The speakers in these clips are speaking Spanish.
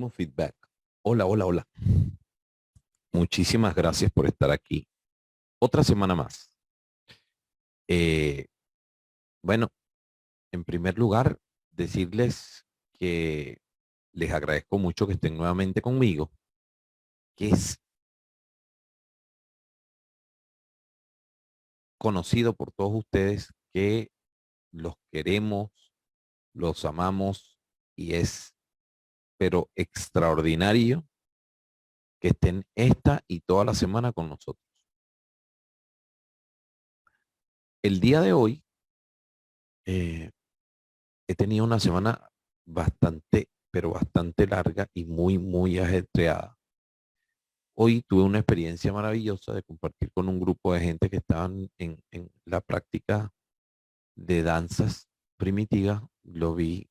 Último feedback. Hola, hola, hola. Muchísimas gracias por estar aquí. Otra semana más. Eh, bueno, en primer lugar, decirles que les agradezco mucho que estén nuevamente conmigo, que es conocido por todos ustedes que los queremos, los amamos y es, pero extraordinario que estén esta y toda la semana con nosotros. El día de hoy eh, he tenido una semana bastante, pero bastante larga y muy, muy ajetreada. Hoy tuve una experiencia maravillosa de compartir con un grupo de gente que estaban en la práctica de danzas primitivas. Lo vi,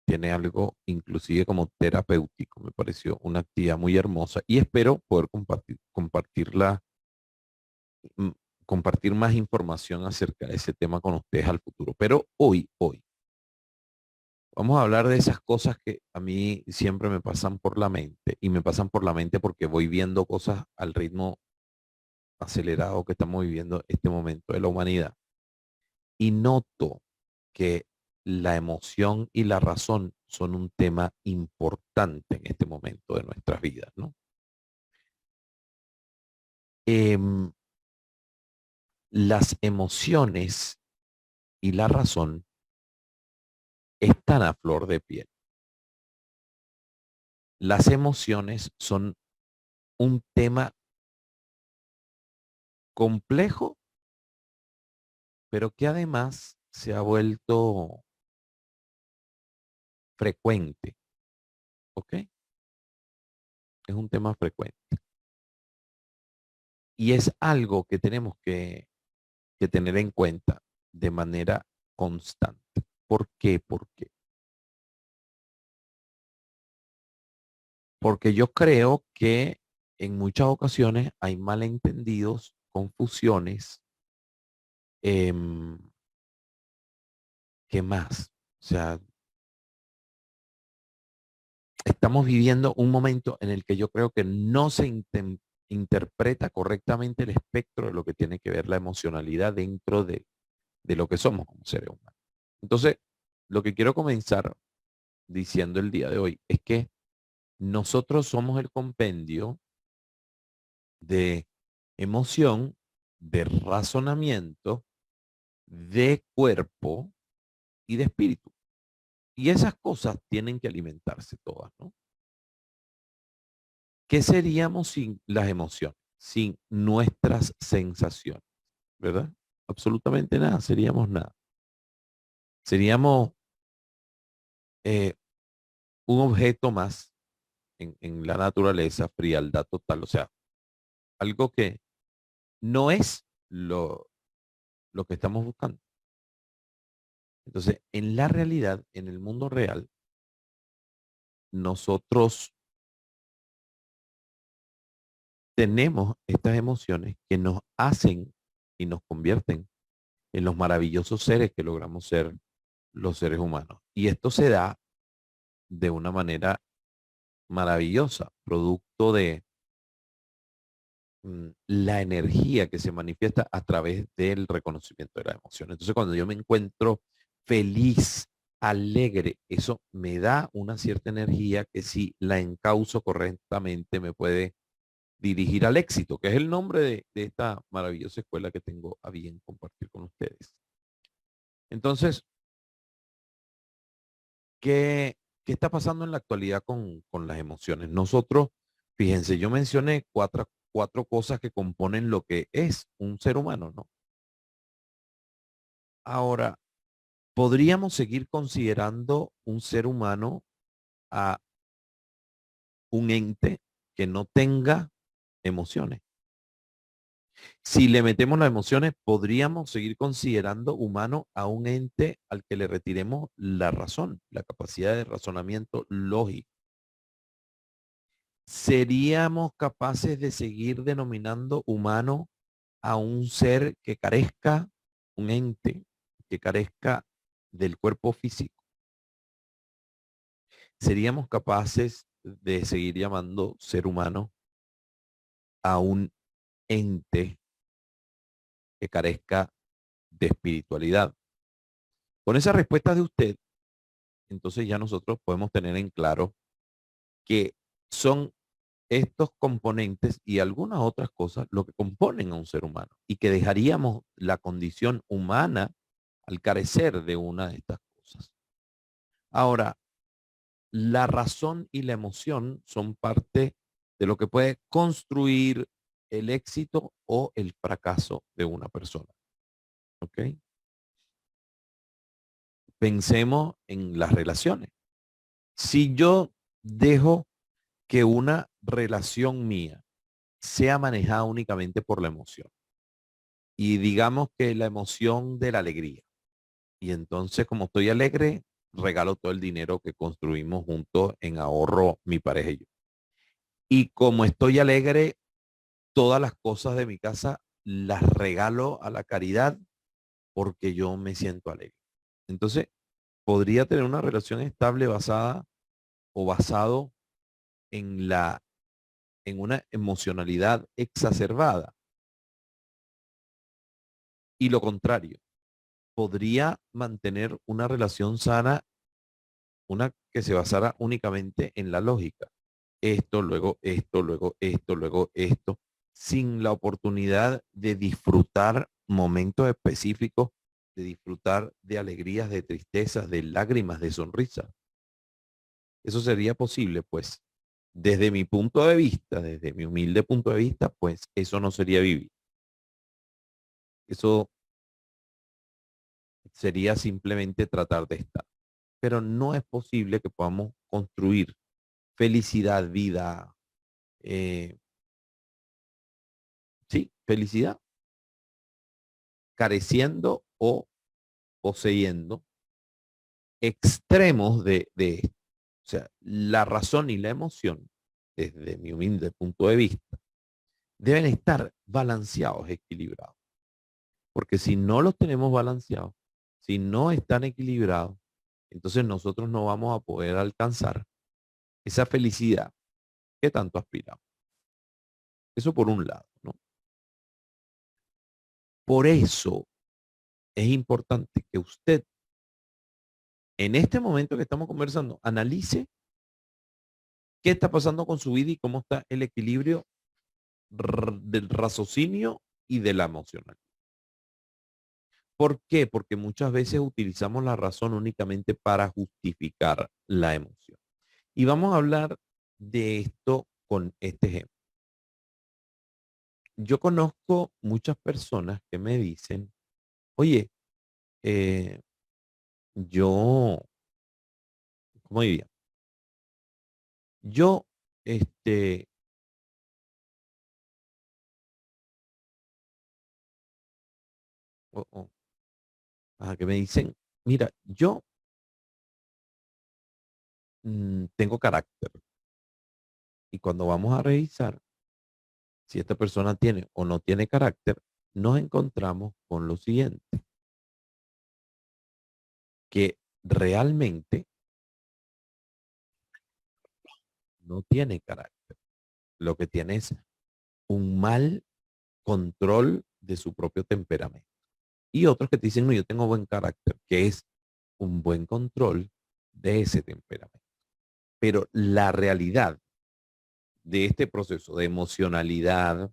tiene algo inclusive como terapéutico. Me pareció una actividad muy hermosa y espero poder compartirla, mm, compartir más información acerca de ese tema con ustedes al futuro. Pero hoy, vamos a hablar de esas cosas que a mí siempre me pasan por la mente y me pasan por la mente porque voy viendo cosas al ritmo acelerado que estamos viviendo este momento de la humanidad y noto que la emoción y la razón son un tema importante en este momento de nuestras vidas, ¿no? Em, las emociones y la razón están a flor de piel. Las emociones son un tema complejo pero que además se ha vuelto frecuente, ¿ok? Es un tema frecuente. Y es algo que tenemos que tener en cuenta de manera constante. ¿Por qué? Porque yo creo que en muchas ocasiones hay malentendidos, confusiones, em, ¿qué más? O sea, estamos viviendo un momento en el que yo creo que no se interpreta correctamente el espectro de lo que tiene que ver la emocionalidad dentro de lo que somos como seres humanos. Entonces, lo que quiero comenzar diciendo el día de hoy es que nosotros somos el compendio de emoción, de razonamiento, de cuerpo y de espíritu. Y esas cosas tienen que alimentarse todas, ¿no? ¿Qué seríamos sin las emociones? Sin nuestras sensaciones, ¿verdad? Absolutamente nada, seríamos nada. Seríamos eh, un objeto más en la naturaleza, frialdad total, o sea, algo que no es lo que estamos buscando. Entonces, en la realidad, en el mundo real, nosotros tenemos estas emociones que nos hacen y nos convierten en los maravillosos seres que logramos ser los seres humanos. Y esto se da de una manera maravillosa, producto de la energía que se manifiesta a través del reconocimiento de la emoción. Entonces, cuando yo me encuentro feliz, alegre, eso me da una cierta energía que si la encauzo correctamente me puede dirigir al éxito, que es el nombre de esta maravillosa escuela que tengo a bien compartir con ustedes. Entonces, ¿qué está pasando en la actualidad con las emociones? Nosotros, fíjense, yo mencioné cuatro cosas que componen lo que es un ser humano, ¿no? Ahora, ¿podríamos seguir considerando un ser humano a un ente que no tenga emociones? Si le metemos las emociones, ¿podríamos seguir considerando humano a un ente al que le retiremos la razón, la capacidad de razonamiento lógico? ¿Seríamos capaces de seguir denominando humano a un ser que carezca, un ente que carezca del cuerpo físico? ¿Seríamos capaces de seguir llamando ser humano a un ente que carezca de espiritualidad. Con esa respuesta de usted, entonces ya nosotros podemos tener en claro que son estos componentes y algunas otras cosas lo que componen a un ser humano y que dejaríamos la condición humana al carecer de una de estas cosas. Ahora, la razón y la emoción son parte de lo que puede construir el éxito o el fracaso de una persona. ¿Ok? Pensemos en las relaciones. Si yo dejo que una relación mía sea manejada únicamente por la emoción, y digamos que la emoción de la alegría, y entonces como estoy alegre, regalo todo el dinero que construimos juntos en ahorro mi pareja y yo. Y como estoy alegre, todas las cosas de mi casa las regalo a la caridad porque yo me siento alegre. Entonces, podría tener una relación estable basada o basado en en una emocionalidad exacerbada. Y lo contrario, podría mantener una relación sana, una que se basara únicamente en la lógica. Esto, luego esto, luego esto, luego esto, sin la oportunidad de disfrutar momentos específicos, de disfrutar de alegrías, de tristezas, de lágrimas, de sonrisas. Eso sería posible, pues, desde mi punto de vista, desde mi humilde punto de vista, pues eso no sería vivir. Eso sería simplemente tratar de estar. Pero no es posible que podamos construir felicidad, vida, eh, sí, felicidad, careciendo o poseyendo extremos de esto. O sea, la razón y la emoción, desde mi humilde punto de vista, deben estar balanceados, equilibrados. Porque si no los tenemos balanceados, si no están equilibrados, entonces nosotros no vamos a poder alcanzar esa felicidad que tanto aspiramos. Eso por un lado, ¿no? Por eso es importante que usted, en este momento que estamos conversando, analice qué está pasando con su vida y cómo está el equilibrio del raciocinio y de la emocional. ¿Por qué? Porque muchas veces utilizamos la razón únicamente para justificar la emoción. Y vamos a hablar de esto con este ejemplo. Yo conozco muchas personas que me dicen, oye, eh, yo, ¿cómo diría? Yo, este, oh, oh, que me dicen, mira, yo tengo carácter. Y cuando vamos a revisar si esta persona tiene o no tiene carácter, nos encontramos con lo siguiente, que realmente no tiene carácter. Lo que tiene es un mal control de su propio temperamento. Y otros que te dicen, no, yo tengo buen carácter, que es un buen control de ese temperamento. Pero la realidad de este proceso de emocionalidad,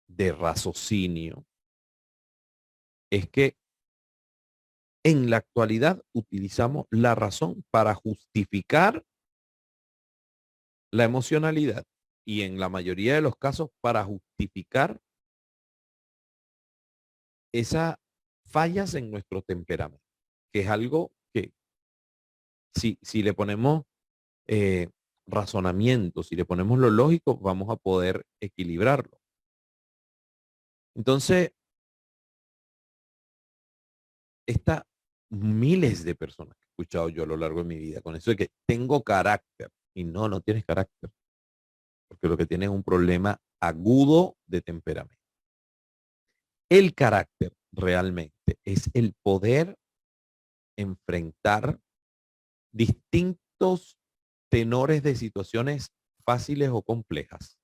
de raciocinio, es que en la actualidad utilizamos la razón para justificar la emocionalidad y en la mayoría de los casos para justificar esas fallas en nuestro temperamento, que es algo que si le ponemos eh, razonamiento, si le ponemos lo lógico, vamos a poder equilibrarlo. Entonces, estas miles de personas que he escuchado yo a lo largo de mi vida con eso de que tengo carácter y no, no tienes carácter, porque lo que tienes es un problema agudo de temperamento. El carácter realmente es el poder enfrentar distintos tenores de situaciones fáciles o complejas.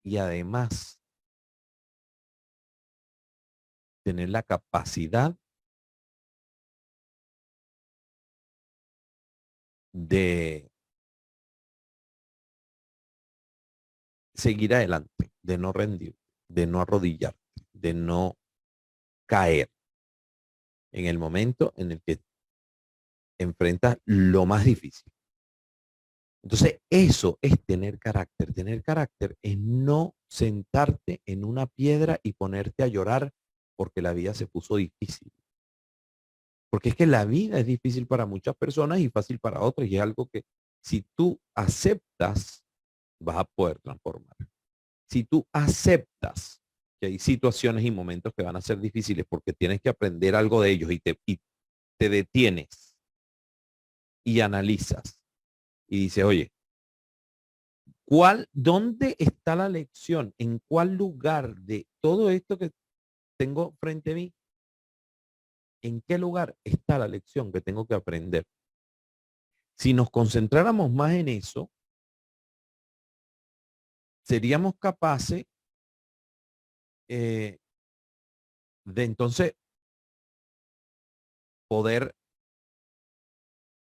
Y además, tener la capacidad de seguir adelante, de no rendir, de no arrodillarte, de no caer en el momento en el que enfrentas lo más difícil. Entonces, eso es tener carácter. Tener carácter es no sentarte en una piedra y ponerte a llorar porque la vida se puso difícil. Porque es que la vida es difícil para muchas personas y fácil para otras. Y es algo que si tú aceptas, vas a poder transformar. Si tú aceptas que hay situaciones y momentos que van a ser difíciles porque tienes que aprender algo de ellos y te detienes y analizas y dices, oye, ¿dónde está la lección? ¿En cuál lugar de todo esto que tengo frente a mí? ¿En qué lugar está la lección que tengo que aprender? Si nos concentráramos más en eso, seríamos capaces eh, de entonces poder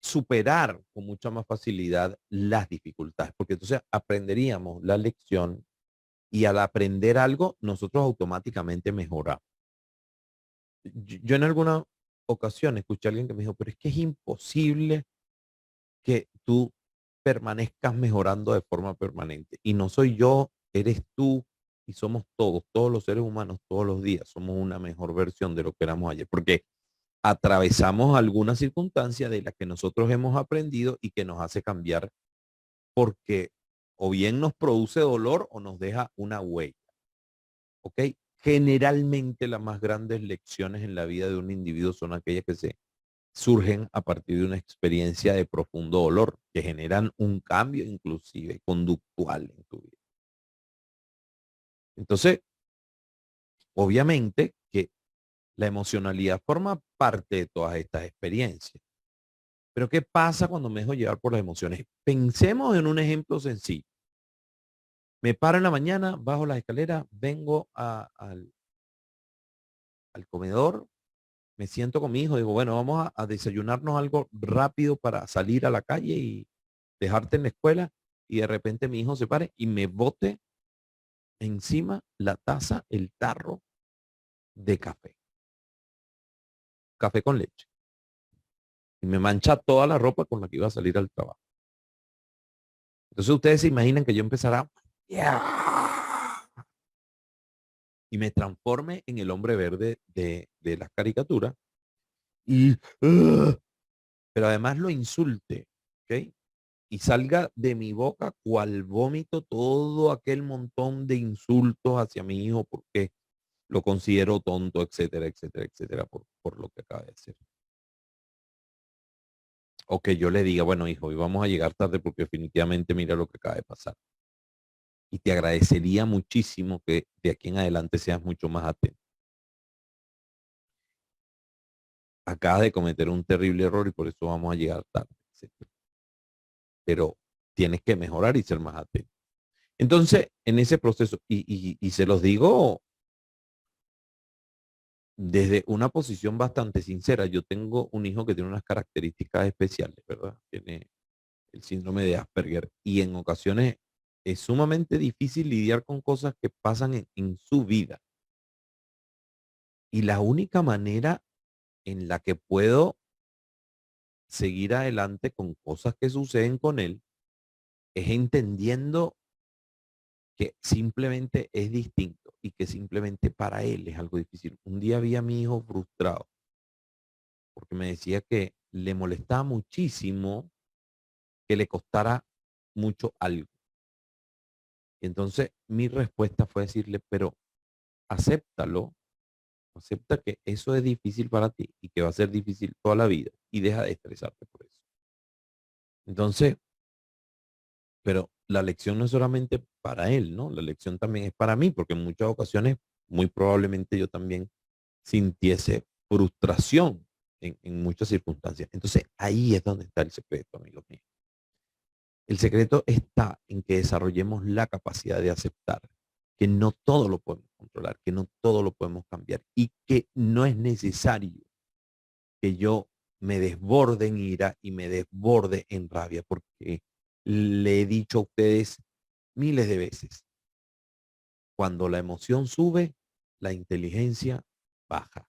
superar con mucha más facilidad las dificultades, porque entonces aprenderíamos la lección y al aprender algo, nosotros automáticamente mejoramos. Yo en alguna ocasión escuché a alguien que me dijo, pero es que es imposible que tú permanezcas mejorando de forma permanente. Y no soy yo, eres tú y somos todos los seres humanos, todos los días, somos una mejor versión de lo que éramos ayer. Porque atravesamos alguna circunstancia de la que nosotros hemos aprendido y que nos hace cambiar porque o bien nos produce dolor o nos deja una huella. ¿Ok? Generalmente las más grandes lecciones en la vida de un individuo son aquellas que se surgen a partir de una experiencia de profundo dolor, que generan un cambio inclusive conductual en tu vida. Entonces, obviamente que la emocionalidad forma parte de todas estas experiencias. Pero ¿qué pasa cuando me dejo llevar por las emociones? Pensemos en un ejemplo sencillo. Me paro en la mañana, bajo las escaleras, vengo al comedor, me siento con mi hijo, digo, bueno, vamos a desayunarnos algo rápido para salir a la calle y dejarte en la escuela. Y de repente mi hijo se pare y me bote encima la taza, el tarro de café. Café con leche. Y me mancha toda la ropa con la que iba a salir al trabajo. Entonces ustedes se imaginan que yo empezara yeah, y me transforme en el hombre verde de las caricaturas y pero además lo insulte, ¿ok? Y salga de mi boca cual vómito todo aquel montón de insultos hacia mi hijo porque lo considero tonto, etcétera, etcétera, etcétera, por lo que acaba de hacer. O que yo le diga, bueno, hijo, hoy vamos a llegar tarde porque definitivamente mira lo que acaba de pasar. Y te agradecería muchísimo que de aquí en adelante seas mucho más atento. Acabas de cometer un terrible error y por eso vamos a llegar tarde, etcétera. Pero tienes que mejorar y ser más atento. Entonces, en ese proceso, y se los digo desde una posición bastante sincera, yo tengo un hijo que tiene unas características especiales, ¿verdad? Tiene el síndrome de Asperger y en ocasiones es sumamente difícil lidiar con cosas que pasan en su vida. Y la única manera en la que puedo seguir adelante con cosas que suceden con él es entendiendo que simplemente es distinto y que simplemente para él es algo difícil. Un día vi a mi hijo frustrado porque me decía que le molestaba muchísimo que le costara mucho algo. Y entonces mi respuesta fue decirle, pero acéptalo, acepta que eso es difícil para ti y que va a ser difícil toda la vida y deja de estresarte por eso. Entonces, pero la lección no es solamente para él, ¿no? La lección también es para mí, porque en muchas ocasiones muy probablemente yo también sintiese frustración en muchas circunstancias. Entonces, ahí es donde está el secreto, amigos míos. El secreto está en que desarrollemos la capacidad de aceptar que no todo lo podemos controlar, que no todo lo podemos cambiar y que no es necesario que yo me desborde en ira y me desborde en rabia, porque le he dicho a ustedes miles de veces, cuando la emoción sube, la inteligencia baja.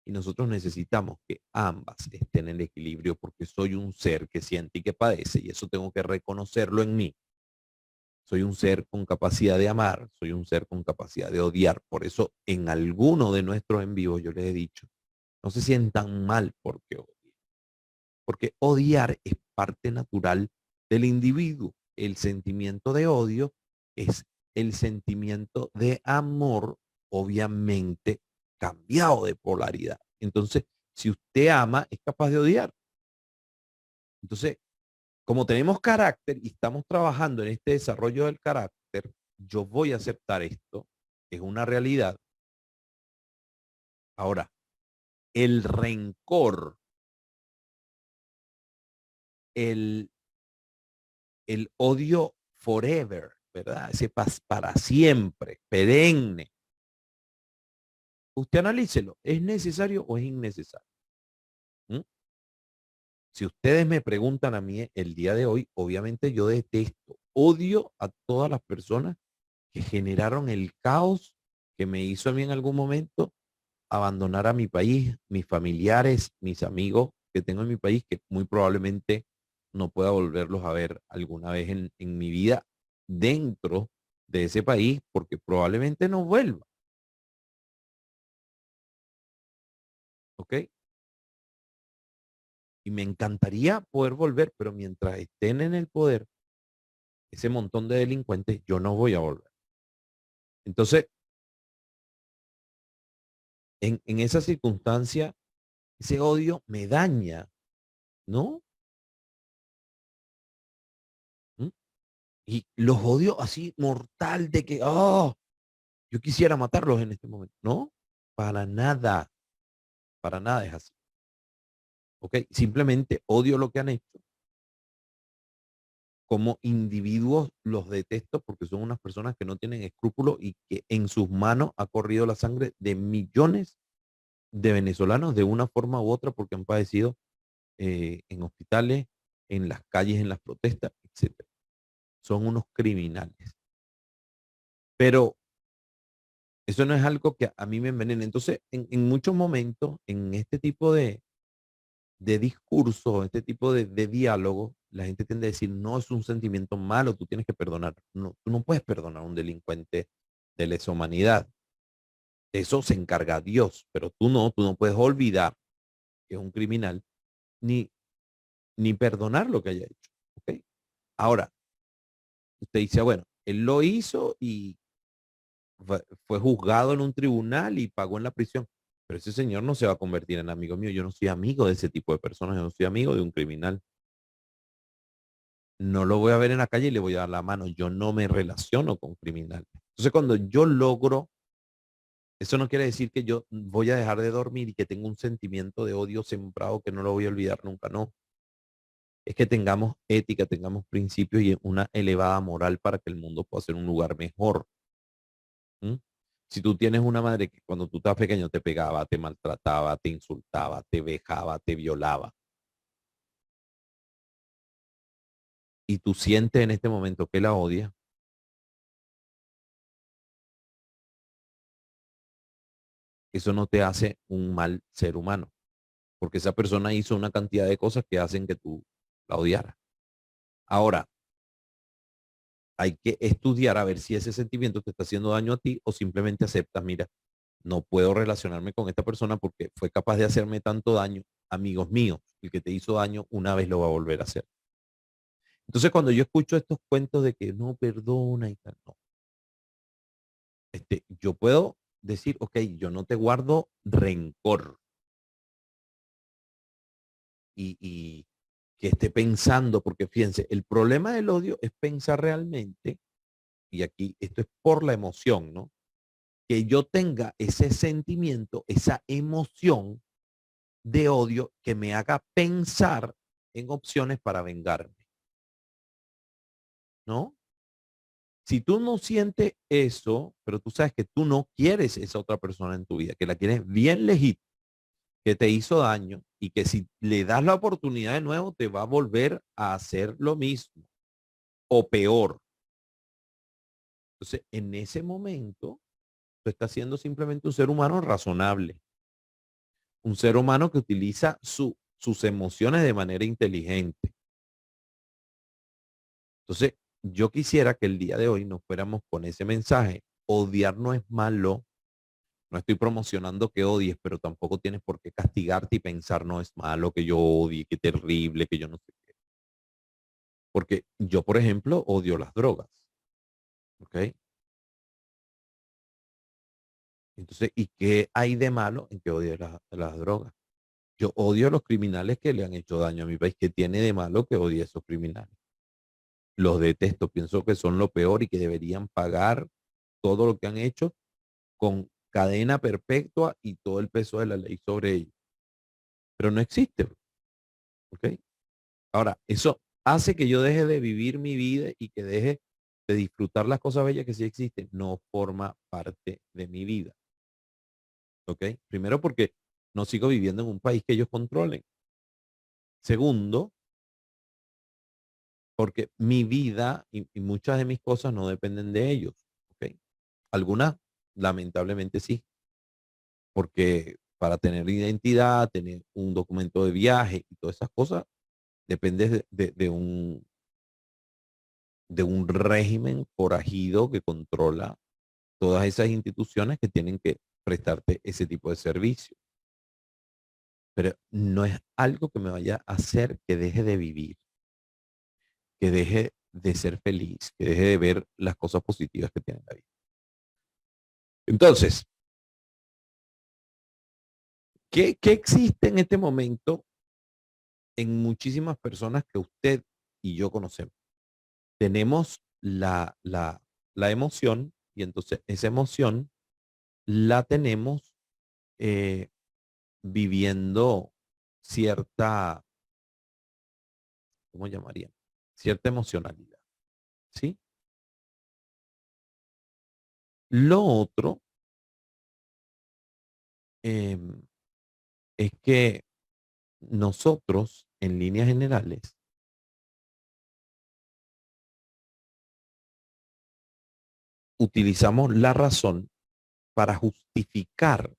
Y nosotros necesitamos que ambas estén en equilibrio porque soy un ser que siente y que padece y eso tengo que reconocerlo en mí. Soy un ser con capacidad de amar, soy un ser con capacidad de odiar. Por eso en alguno de nuestros en vivos yo les he dicho, no se sientan mal porque odien, porque odiar es parte natural del individuo. El sentimiento de odio es el sentimiento de amor, obviamente cambiado de polaridad. Entonces, si usted ama, es capaz de odiar. Entonces, como tenemos carácter y estamos trabajando en este desarrollo del carácter, yo voy a aceptar esto, es una realidad. Ahora, el rencor, el, el odio forever, ¿verdad? Ese para siempre, perenne. Usted analícelo, ¿es necesario o es innecesario? ¿Mm? Si ustedes me preguntan a mí el día de hoy, obviamente yo detesto, odio a todas las personas que generaron el caos que me hizo a mí en algún momento abandonar a mi país, mis familiares, mis amigos que tengo en mi país, que muy probablemente no pueda volverlos a ver alguna vez en mi vida dentro de ese país, porque probablemente no vuelva, ¿ok? Y me encantaría poder volver, pero mientras estén en el poder, ese montón de delincuentes, yo no voy a volver. Entonces, en esa circunstancia, ese odio me daña, ¿no? ¿Mm? Y los odio así mortal de que, oh, yo quisiera matarlos en este momento. No, para nada es así. ¿Ok? Simplemente odio lo que han hecho. Como individuos los detesto porque son unas personas que no tienen escrúpulos y que en sus manos ha corrido la sangre de millones de venezolanos de una forma u otra porque han padecido en hospitales, en las calles, en las protestas, etcétera. Son unos criminales. Pero eso no es algo que a mí me envenene. Entonces, en muchos momentos, en este tipo de discurso, este tipo de diálogo, la gente tiende a decir, no es un sentimiento malo, tú tienes que perdonar. No, tú no puedes perdonar a un delincuente de lesa humanidad. Eso se encarga Dios, pero tú no puedes olvidar que es un criminal ni, ni perdonar lo que haya hecho. ¿Okay? Ahora, usted dice, bueno, él lo hizo y fue juzgado en un tribunal y pagó en la prisión. Pero ese señor no se va a convertir en amigo mío. Yo no soy amigo de ese tipo de personas. Yo no soy amigo de un criminal. No lo voy a ver en la calle y le voy a dar la mano. Yo no me relaciono con criminales. Entonces, cuando yo logro, eso no quiere decir que yo voy a dejar de dormir y que tengo un sentimiento de odio sembrado que no lo voy a olvidar nunca. No. Es que tengamos ética, tengamos principios y una elevada moral para que el mundo pueda ser un lugar mejor. ¿Mm? Si tú tienes una madre que cuando tú estabas pequeño te pegaba, te maltrataba, te insultaba, te vejaba, te violaba, y tú sientes en este momento que la odia, eso no te hace un mal ser humano, porque esa persona hizo una cantidad de cosas que hacen que tú la odiaras. Ahora, hay que estudiar a ver si ese sentimiento te está haciendo daño a ti o simplemente aceptas, mira, no puedo relacionarme con esta persona porque fue capaz de hacerme tanto daño, amigos míos, el que te hizo daño una vez lo va a volver a hacer. Entonces, cuando yo escucho estos cuentos de que no perdona y tal, no, yo puedo decir, ok, yo no te guardo rencor y que esté pensando, porque fíjense, el problema del odio es pensar realmente, y aquí esto es por la emoción, ¿no? Que yo tenga ese sentimiento, esa emoción de odio que me haga pensar en opciones para vengarme, ¿no? Si tú no sientes eso, pero tú sabes que tú no quieres esa otra persona en tu vida, que la quieres bien legítima, que te hizo daño y que si le das la oportunidad de nuevo te va a volver a hacer lo mismo o peor. Entonces, en ese momento, tú estás siendo simplemente un ser humano razonable, un ser humano que utiliza sus emociones de manera inteligente. Entonces, yo quisiera que el día de hoy nos fuéramos con ese mensaje. Odiar no es malo. No estoy promocionando que odies, pero tampoco tienes por qué castigarte y pensar no es malo que yo odie, que terrible, que yo no sé qué. Porque yo, por ejemplo, odio las drogas. ¿Ok? Entonces, ¿y qué hay de malo en que odie las drogas? Yo odio a los criminales que le han hecho daño a mi país. ¿Qué tiene de malo que odie a esos criminales? Los detesto, pienso que son lo peor y que deberían pagar todo lo que han hecho con cadena perpetua y todo el peso de la ley sobre ellos. Pero no existe, ¿ok? Ahora, eso hace que yo deje de vivir mi vida y que deje de disfrutar las cosas bellas que sí existen. No forma parte de mi vida, ¿ok? Primero porque no sigo viviendo en un país que ellos controlen. Segundo, porque mi vida y muchas de mis cosas no dependen de ellos, ¿ok? Algunas, lamentablemente sí, porque para tener identidad, tener un documento de viaje y todas esas cosas, depende de un régimen forajido que controla todas esas instituciones que tienen que prestarte ese tipo de servicio. Pero no es algo que me vaya a hacer que deje de vivir, que deje de ser feliz, que deje de ver las cosas positivas que tiene la vida. Entonces, ¿qué existe en este momento en muchísimas personas que usted y yo conocemos? Tenemos la emoción y entonces esa emoción la tenemos eh, viviendo cierta, ¿cómo llamarían? Cierta emocionalidad, ¿sí? Lo otro eh, es que nosotros, en líneas generales, utilizamos la razón para justificar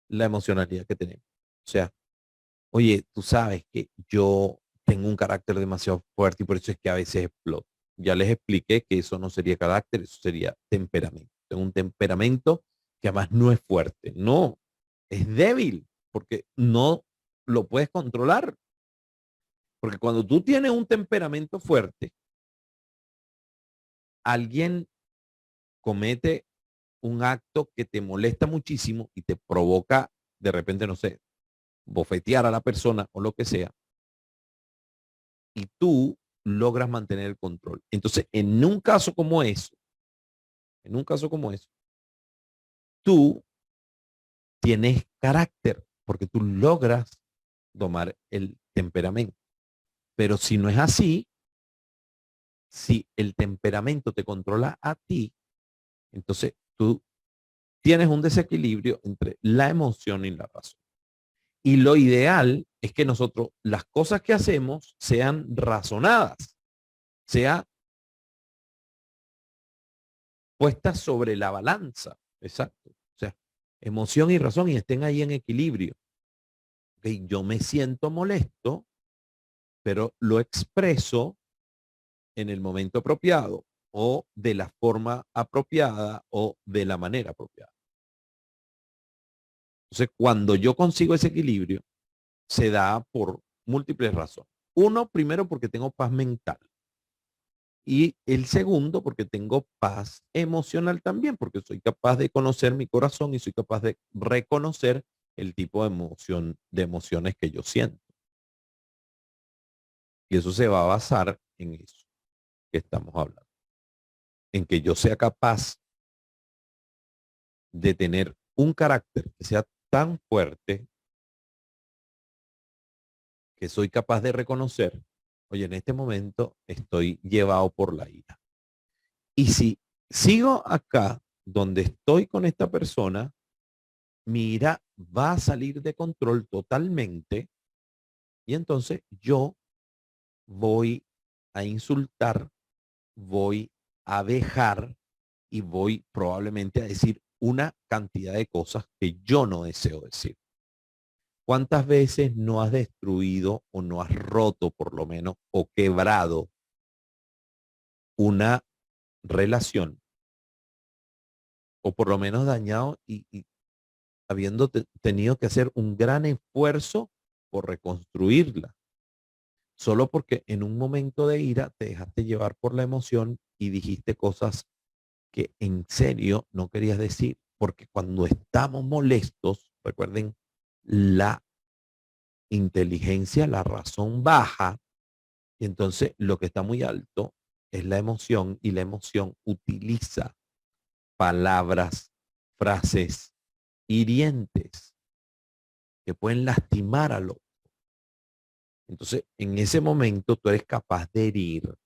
la emocionalidad que tenemos. O sea, oye, tú sabes que yo tengo un carácter demasiado fuerte y por eso es que a veces exploto. Ya les expliqué que eso no sería carácter, eso sería temperamento. Tengo un temperamento que además no es fuerte, no, es débil, porque no lo puedes controlar. Porque cuando tú tienes un temperamento fuerte, alguien comete un acto que te molesta muchísimo y te provoca de repente, no sé, bofetear a la persona o lo que sea, y tú logras mantener el control. Entonces, en un caso como eso, en un caso como eso, tú tienes carácter porque tú logras domar el temperamento. Pero si no es así, si el temperamento te controla a ti, entonces tú tienes un desequilibrio entre la emoción y la razón. Y lo ideal es que nosotros las cosas que hacemos sean razonadas, sea puestas sobre la balanza. Exacto. O sea, emoción y razón y estén ahí en equilibrio. Okay, yo me siento molesto, pero lo expreso en el momento apropiado o de la forma apropiada o de la manera apropiada. Entonces, cuando yo consigo ese equilibrio, se da por múltiples razones. Uno, primero porque tengo paz mental. Y el segundo, porque tengo paz emocional también, porque soy capaz de conocer mi corazón y soy capaz de reconocer el tipo de emociones que yo siento. Y eso se va a basar en eso que estamos hablando. En que yo sea capaz de tener un carácter que sea tan fuerte que soy capaz de reconocer, oye, en este momento estoy llevado por la ira. Y si sigo acá donde estoy con esta persona, mi ira va a salir de control totalmente y entonces yo voy a insultar, voy a dejar y voy probablemente a decir una cantidad de cosas que yo no deseo decir. ¿Cuántas veces no has destruido o no has roto por lo menos o quebrado una relación o por lo menos dañado y habiendo tenido que hacer un gran esfuerzo por reconstruirla? Solo porque en un momento de ira te dejaste llevar por la emoción y dijiste cosas que en serio no querías decir. Porque cuando estamos molestos, recuerden, la inteligencia, la razón baja, y entonces lo que está muy alto es la emoción, y la emoción utiliza palabras, frases hirientes que pueden lastimar al otro. Entonces, en ese momento tú eres capaz de herir.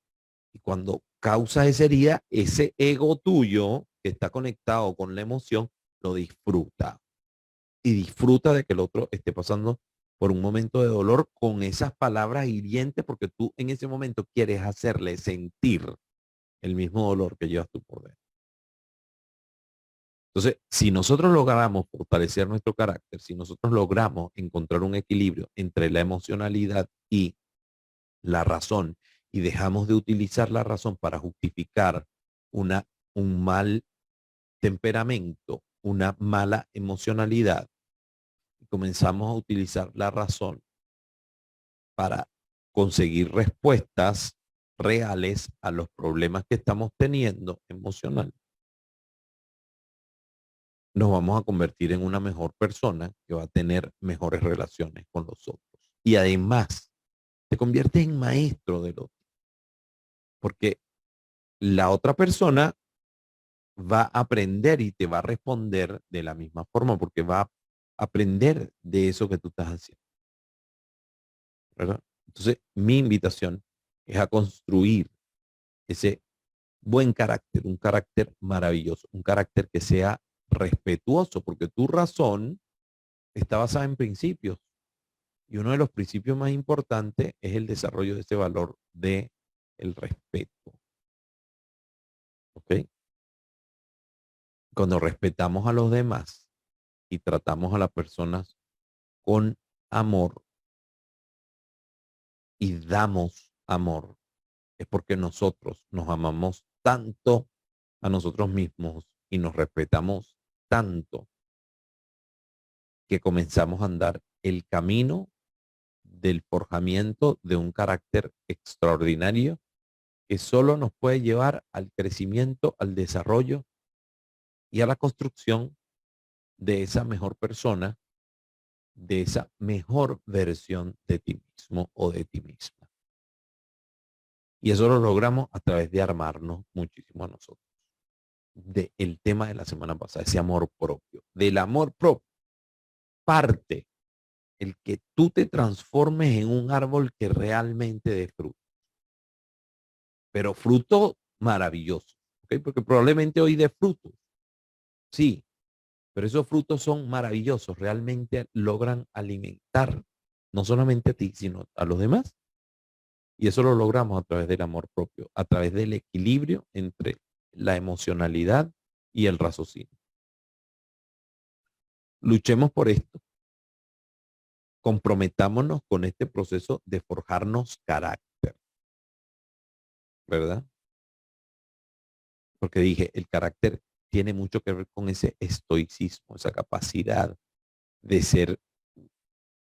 Y cuando causas esa herida, ese ego tuyo que está conectado con la emoción, lo disfruta. Y disfruta de que el otro esté pasando por un momento de dolor con esas palabras hirientes, porque tú en ese momento quieres hacerle sentir el mismo dolor que llevas tú por dentro. Entonces, si nosotros logramos fortalecer nuestro carácter, si nosotros logramos encontrar un equilibrio entre la emocionalidad y la razón, y dejamos de utilizar la razón para justificar una, un mal temperamento, una mala emocionalidad, y comenzamos a utilizar la razón para conseguir respuestas reales a los problemas que estamos teniendo emocional, nos vamos a convertir en una mejor persona que va a tener mejores relaciones con los otros. Y además, te conviertes en maestro del otro, porque la otra persona va a aprender y te va a responder de la misma forma, porque va a aprender de eso que tú estás haciendo, ¿verdad? Entonces, mi invitación es a construir ese buen carácter, un carácter maravilloso, un carácter que sea respetuoso, porque tu razón está basada en principios. Y uno de los principios más importantes es el desarrollo de ese valor de el respeto. ¿Ok? Cuando respetamos a los demás y tratamos a las personas con amor y damos amor, es porque nosotros nos amamos tanto a nosotros mismos y nos respetamos tanto que comenzamos a andar el camino del forjamiento de un carácter extraordinario que solo nos puede llevar al crecimiento, al desarrollo y a la construcción de esa mejor persona, de esa mejor versión de ti mismo o de ti misma. Y eso lo logramos a través de armarnos muchísimo a nosotros. Del tema de la semana pasada, ese amor propio. Del amor propio parte el que tú te transformes en un árbol que realmente dé fruto. Pero fruto maravilloso, ¿ok? Porque probablemente hoy dé frutos, sí, pero esos frutos son maravillosos, realmente logran alimentar no solamente a ti, sino a los demás. Y eso lo logramos a través del amor propio, a través del equilibrio entre la emocionalidad y el raciocinio. Luchemos por esto, comprometámonos con este proceso de forjarnos carácter, ¿verdad? Porque dije, el carácter tiene mucho que ver con ese estoicismo, esa capacidad de ser,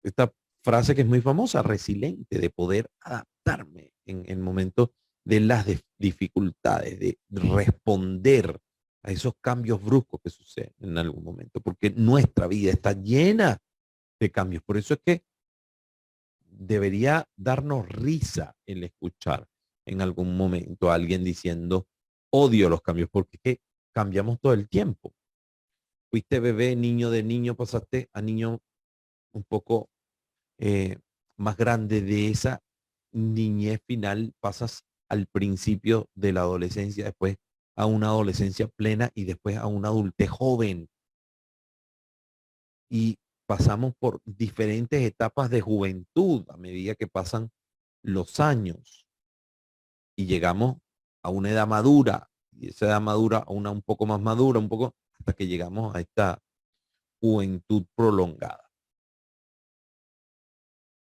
esta frase que es muy famosa, resiliente, de poder adaptarme en momentos de las dificultades, de responder a esos cambios bruscos que suceden en algún momento, porque nuestra vida está llena de cambios. Por eso es que debería darnos risa el escuchar en algún momento a alguien diciendo, odio los cambios, porque es que cambiamos todo el tiempo. fuiste bebé, niño, de niño pasaste a niño un poco eh, más grande. De esa niñez final pasas al principio de la adolescencia, después a una adolescencia plena y después a una adultez joven. Y pasamos por diferentes etapas de juventud a medida que pasan los años y llegamos a una edad madura y esa edad madura a una un poco más madura, un poco hasta que llegamos a esta juventud prolongada.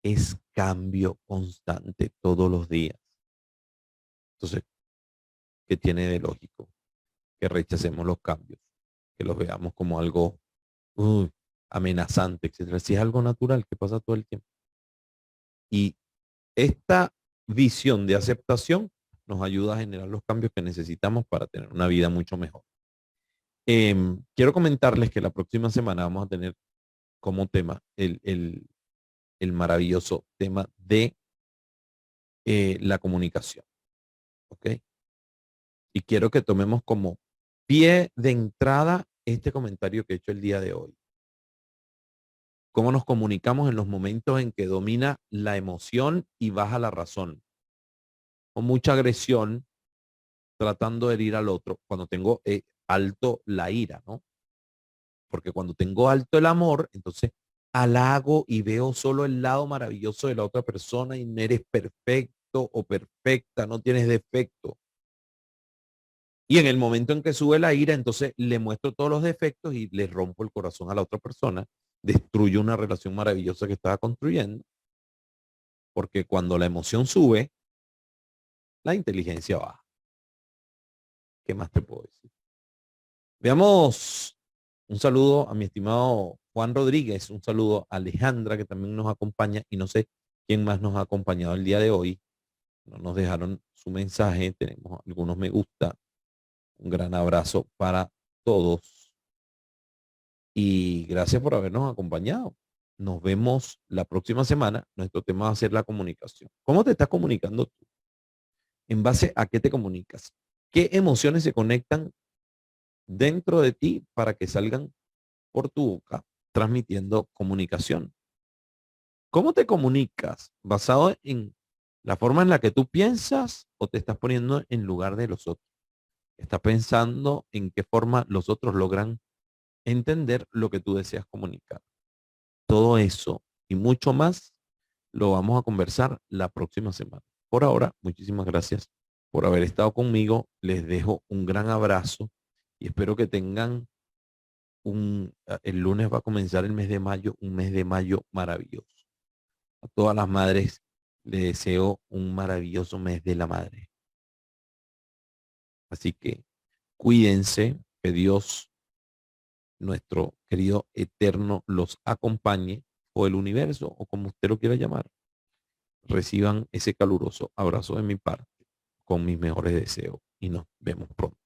Es cambio constante todos los días. Entonces, ¿qué tiene de lógico? Que rechacemos los cambios, que los veamos como algo amenazante, etcétera. Si es algo natural que pasa todo el tiempo. Y esta visión de aceptación nos ayuda a generar los cambios que necesitamos para tener una vida mucho mejor. Quiero comentarles que la próxima semana vamos a tener como tema el maravilloso tema de la comunicación. ¿Ok? Y quiero que tomemos como pie de entrada este comentario que he hecho el día de hoy. Cómo nos comunicamos en los momentos en que domina la emoción y baja la razón. Con mucha agresión, tratando de herir al otro, cuando tengo alto la ira, ¿no? Porque cuando tengo alto el amor, entonces halago y veo solo el lado maravilloso de la otra persona y no eres perfecto o perfecta, no tienes defecto. Y en el momento en que sube la ira, entonces le muestro todos los defectos y le rompo el corazón a la otra persona, destruyo una relación maravillosa que estaba construyendo, porque cuando la emoción sube, la inteligencia baja. ¿Qué más te puedo decir? Veamos un saludo a mi estimado Juan Rodríguez, un saludo a Alejandra que también nos acompaña y no sé quién más nos ha acompañado el día de hoy. No nos dejaron su mensaje, tenemos algunos me gusta. Un gran abrazo para todos y gracias por habernos acompañado. Nos vemos la próxima semana. Nuestro tema va a ser la comunicación. ¿Cómo te estás comunicando tú? ¿En base a qué te comunicas? ¿Qué emociones se conectan dentro de ti para que salgan por tu boca transmitiendo comunicación? ¿Cómo te comunicas? ¿Basado en la forma en la que tú piensas o te estás poniendo en lugar de los otros? ¿Estás pensando en qué forma los otros logran entender lo que tú deseas comunicar? Todo eso y mucho más lo vamos a conversar la próxima semana. Por ahora, muchísimas gracias por haber estado conmigo. Les dejo un gran abrazo y espero que tengan el lunes va a comenzar el mes de mayo, un mes de mayo maravilloso. A todas las madres les deseo un maravilloso mes de la madre. Así que cuídense, que Dios, nuestro querido eterno, los acompañe, o el universo, o como usted lo quiera llamar. Reciban ese caluroso abrazo de mi parte con mis mejores deseos y nos vemos pronto.